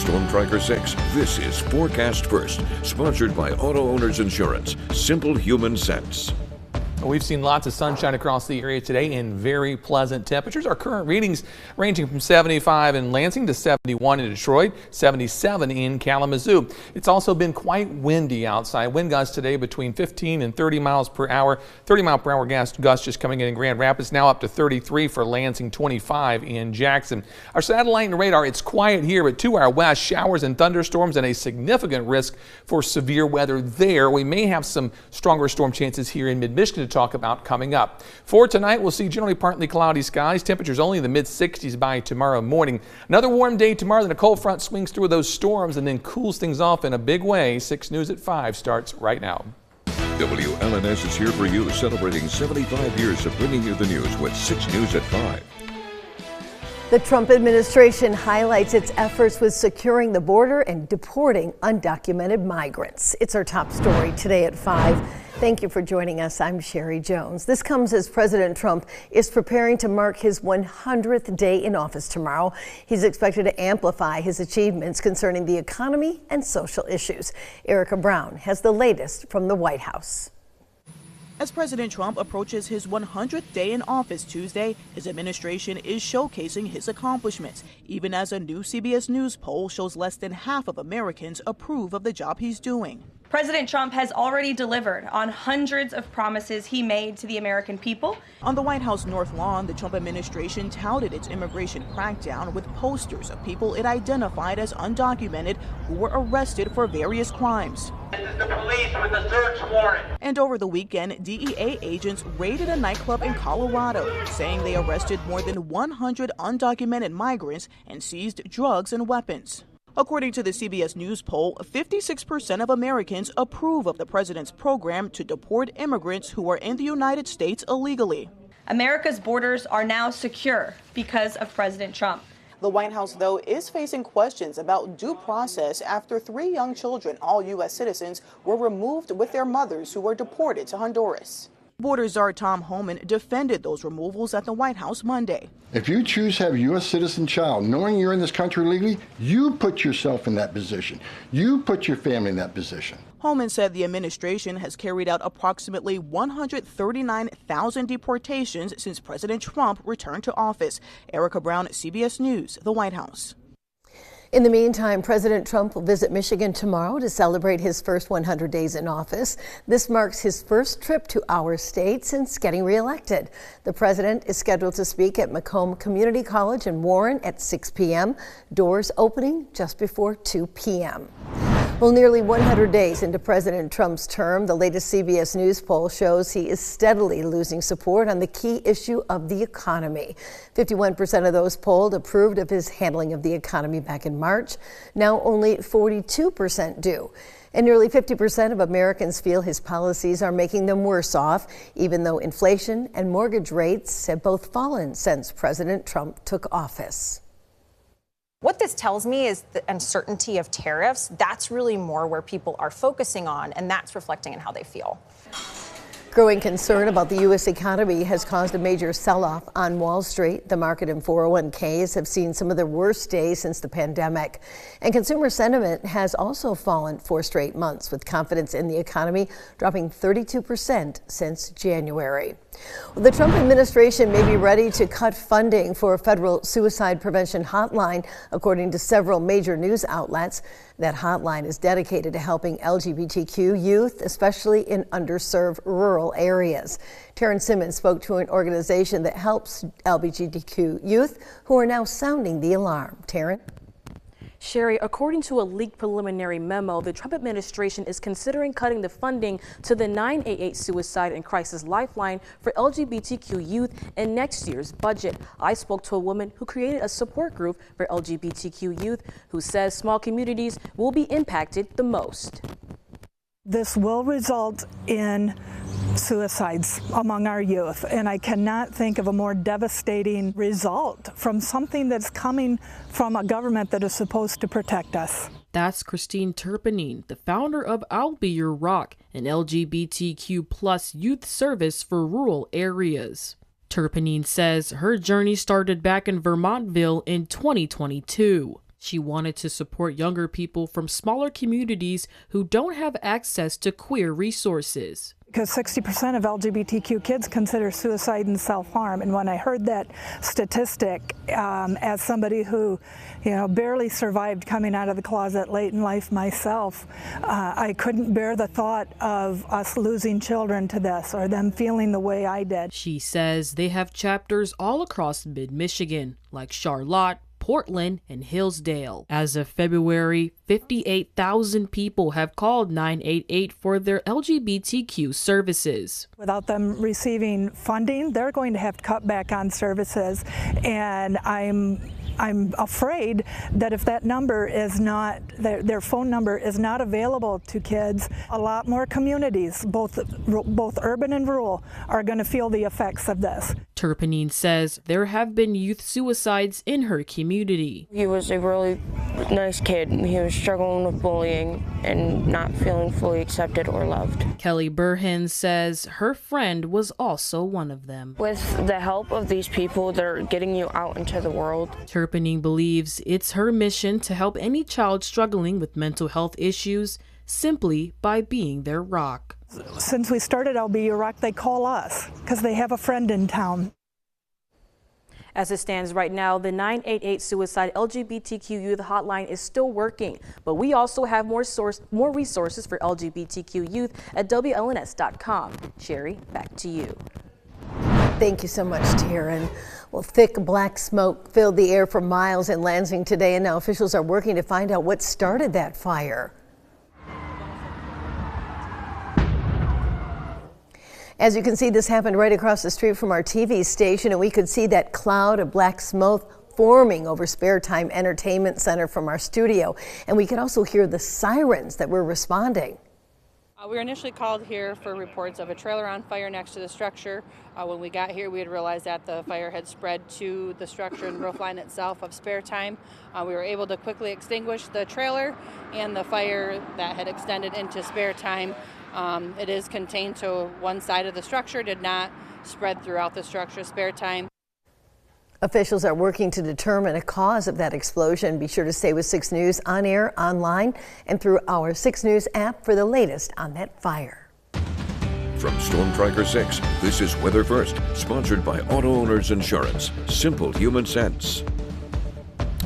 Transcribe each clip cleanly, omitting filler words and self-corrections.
Storm Tracker 6. This is Forecast First, sponsored by Auto Owners Insurance. Simple human sense. We've seen lots of sunshine across the area today in very pleasant temperatures. Our current readings ranging from 75 in Lansing to 71 in Detroit, 77 in Kalamazoo. It's also been quite windy outside. Wind gusts today between 15 and 30 miles per hour. 30 mile per hour gusts just coming in Grand Rapids, now up to 33 for Lansing, 25 in Jackson. Our satellite and radar, it's quiet here, but to our west, showers and thunderstorms and a significant risk for severe weather there. We may have some stronger storm chances here in mid-Michigan to talk about coming up. For tonight, we'll see generally partly cloudy skies. Temperatures only in the mid-60s by tomorrow morning. Another warm day tomorrow, then a cold front swings through those storms and then cools things off in a big way. 6 News at 5 starts right now. WLNS is here for you, celebrating 75 years of bringing you the news with 6 News at 5. The Trump administration highlights its efforts with securing the border and deporting undocumented migrants. It's our top story today at 5. Thank you for joining us. I'm Sherry Jones. This comes as President Trump is preparing to mark his 100th day in office tomorrow. He's expected to amplify his achievements concerning the economy and social issues. Erica Brown has the latest from the White House. As President Trump approaches his 100th day in office Tuesday, his administration is showcasing his accomplishments, even as a new CBS News poll shows less than half of Americans approve of the job he's doing. President Trump has already delivered on hundreds of promises he made to the American people. On the White House North Lawn, the Trump administration touted its immigration crackdown with posters of people it identified as undocumented who were arrested for various crimes. This is the police with a search warrant. And over the weekend, DEA agents raided a nightclub in Colorado, saying they arrested more than 100 undocumented migrants and seized drugs and weapons. According to the CBS News poll, 56% of Americans approve of the president's program to deport immigrants who are in the United States illegally. America's borders are now secure because of President Trump. The White House, though, is facing questions about due process after 3 young children, all U.S. citizens, were removed with their mothers who were deported to Honduras. Border Czar Tom Homan defended those removals at the White House Monday. If you choose to have a U.S. citizen child, knowing you're in this country legally, you put yourself in that position. You put your family in that position. Homan said the administration has carried out approximately 139,000 deportations since President Trump returned to office. Erica Brown, CBS News, the White House. In the meantime, President Trump will visit Michigan tomorrow to celebrate his first 100 days in office. This marks his first trip to our state since getting reelected. The president is scheduled to speak at Macomb Community College in Warren at 6 p.m., doors opening just before 2 p.m. Well, nearly 100 days into President Trump's term, the latest CBS News poll shows he is steadily losing support on the key issue of the economy. 51% of those polled approved of his handling of the economy back in March. Now only 42% do. And nearly 50% of Americans feel his policies are making them worse off, even though inflation and mortgage rates have both fallen since President Trump took office. What this tells me is the uncertainty of tariffs. That's really more where people are focusing on, and that's reflecting in how they feel. Growing concern about the U.S. economy has caused a major sell-off on Wall Street. The market and 401ks have seen some of their worst days since the pandemic. And consumer sentiment has also fallen 4 straight months, with confidence in the economy dropping 32% since January. The Trump administration may be ready to cut funding for a federal suicide prevention hotline, according to several major news outlets. That hotline is dedicated to helping LGBTQ youth, especially in underserved rural areas. Taryn Simmons spoke to an organization that helps LGBTQ youth who are now sounding the alarm. Taryn? Sherry, according to a leaked preliminary memo, the Trump administration is considering cutting the funding to the 988 Suicide and Crisis Lifeline for LGBTQ youth in next year's budget. I spoke to a woman who created a support group for LGBTQ youth who says small communities will be impacted the most. This will result in suicides among our youth, and I cannot think of a more devastating result from something that's coming from a government that is supposed to protect us. That's Christine Turpinning, the founder of I'll Be Your Rock, an LGBTQ plus youth service for rural areas. Turpinning says her journey started back in Vermontville in 2022. She wanted to support younger people from smaller communities who don't have access to queer resources. Because 60% of LGBTQ kids consider suicide and self-harm. And when I heard that statistic, as somebody who, barely survived coming out of the closet late in life myself, I couldn't bear the thought of us losing children to this or them feeling the way I did. She says they have chapters all across mid-Michigan, like Charlotte, Portland, and Hillsdale. As of February, 58,000 people have called 988 for their LGBTQ services. Without them receiving funding, they're going to have to cut back on services, and I'm afraid that if that number is not, their phone number is not available to kids, a lot more communities, both urban and rural, are going to feel the effects of this. Turpinning says there have been youth suicides in her community. He was a really nice kid. He was struggling with bullying and not feeling fully accepted or loved. Kelly Burhan says her friend was also one of them. With the help of these people, they're getting you out into the world. Turpinning believes it's her mission to help any child struggling with mental health issues simply by being their rock. Since we started I'll Be Your Rock, they call us because they have a friend in town. As it stands right now, the 988 Suicide LGBTQ Youth Hotline is still working, but we also have more resources for LGBTQ youth at WLNS.com. Sherry, back to you. Thank you so much, Taryn. Well, thick black smoke filled the air for miles in Lansing today, and now officials are working to find out what started that fire. As you can see, this happened right across the street from our TV station, and we could see that cloud of black smoke forming over Spare Time Entertainment Center from our studio. And we could also hear the sirens that were responding. We were initially called here for reports of a trailer on fire next to the structure. When we got here, we had realized that the fire had spread to the structure and roof line itself of Spare Time. We were able to quickly extinguish the trailer and the fire that had extended into Spare Time. It is contained to one side of the structure, did not spread throughout the structure. Spare Time. Officials are working to determine a cause of that explosion. Be sure to stay with 6 News on air, online, and through our 6 News app for the latest on that fire. From Storm Tracker 6, this is Weather First, sponsored by Auto Owners Insurance. Simple human sense.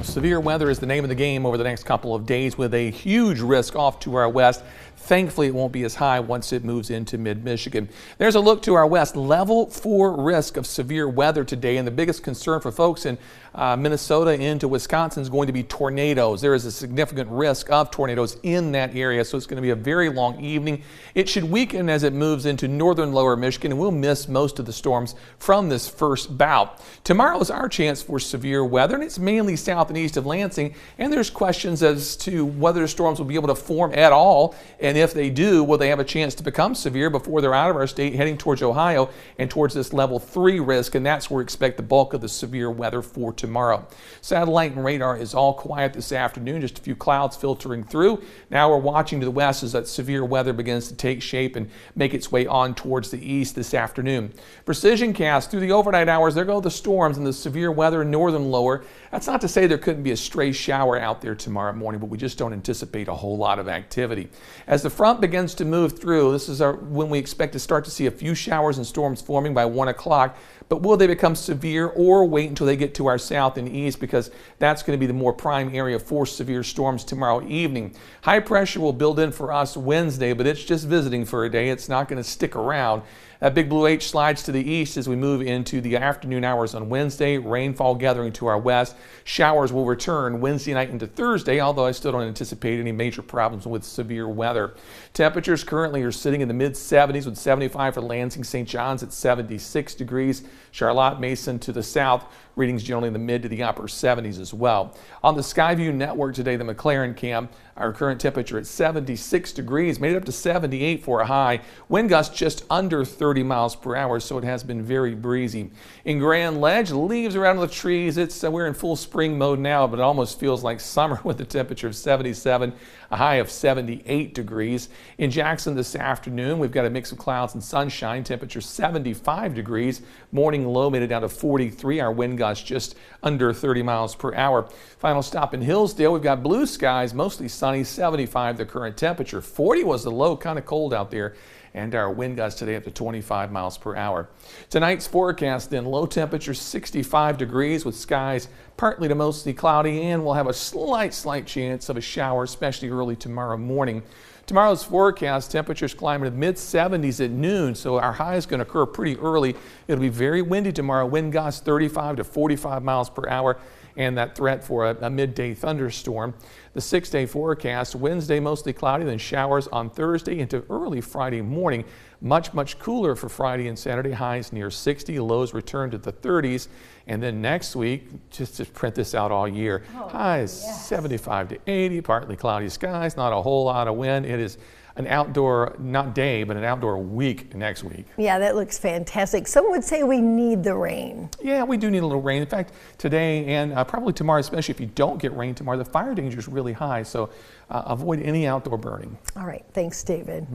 Severe weather is the name of the game over the next couple of days, with a huge risk off to our west. Thankfully, it won't be as high once it moves into mid-Michigan. There's a look to our west. Level 4 risk of severe weather today, and the biggest concern for folks in Minnesota into Wisconsin is going to be tornadoes. There is a significant risk of tornadoes in that area, so it's going to be a very long evening. It should weaken as it moves into northern lower Michigan, and we'll miss most of the storms from this first bout. Tomorrow is our chance for severe weather, and it's mainly south and east of Lansing, and there's questions as to whether storms will be able to form at all, and if they do, will they have a chance to become severe before they're out of our state, heading towards Ohio and towards this level 3 risk, and that's where we expect the bulk of the severe weather for tomorrow. Satellite and radar is all quiet this afternoon, just a few clouds filtering through. Now we're watching to the west as that severe weather begins to take shape and make its way on towards the east this afternoon. Precision cast through the overnight hours, there go the storms and the severe weather in northern lower. That's not to say there couldn't be a stray shower out there tomorrow morning, but we just don't anticipate a whole lot of activity. As the front begins to move through, this is when we expect to start to see a few showers and storms forming by 1 o'clock. But will they become severe or wait until they get to our south and east, because that's going to be the more prime area for severe storms tomorrow evening. High pressure will build in for us Wednesday, but it's just visiting for a day. It's not going to stick around. That big blue H slides to the east as we move into the afternoon hours on Wednesday. Rainfall gathering to our west. Showers will return Wednesday night into Thursday, although I still don't anticipate any major problems with severe weather. Temperatures currently are sitting in the mid-70s, with 75 for Lansing, St. John's at 76 degrees. Charlotte, Mason to the south, readings generally in the mid to the upper 70s as well. On the Skyview network today, the McLaren cam, our current temperature at 76 degrees, made it up to 78 for a high. Wind gusts just under 30 miles per hour, so it has been very breezy. In Grand Ledge, leaves around the trees. We're in full spring mode now, but it almost feels like summer with a temperature of 77, a high of 78 degrees. In Jackson this afternoon, we've got a mix of clouds and sunshine, temperature 75 degrees. Morning low made it down to 43. Our wind gusts gusts just under 30 miles per hour. Final stop in Hillsdale. We've got blue skies, mostly sunny, 75 the current temperature. 40 was the low, kind of cold out there. And our wind gusts today up to 25 miles per hour. Tonight's forecast then, low temperature 65 degrees with skies partly to mostly cloudy, and we'll have a slight chance of a shower, especially early tomorrow morning. Tomorrow's forecast, temperatures climbing to the mid-70s at noon, so our high is going to occur pretty early. It'll be very windy tomorrow, wind gusts 35 to 45 miles per hour, and that threat for a midday thunderstorm. The 6-day forecast, Wednesday mostly cloudy, then showers on Thursday into early Friday morning. Much cooler for Friday and Saturday, highs near 60, lows return to the 30s. And then next week, just to print this out all year, highs 75 to 80, partly cloudy skies, not a whole lot of wind. It is an outdoor, not day, but an outdoor week next week. Yeah, that looks fantastic. Some would say we need the rain. Yeah, we do need a little rain. In fact, today and probably tomorrow, especially if you don't get rain tomorrow, the fire danger is really high. So avoid any outdoor burning. All right, thanks, David.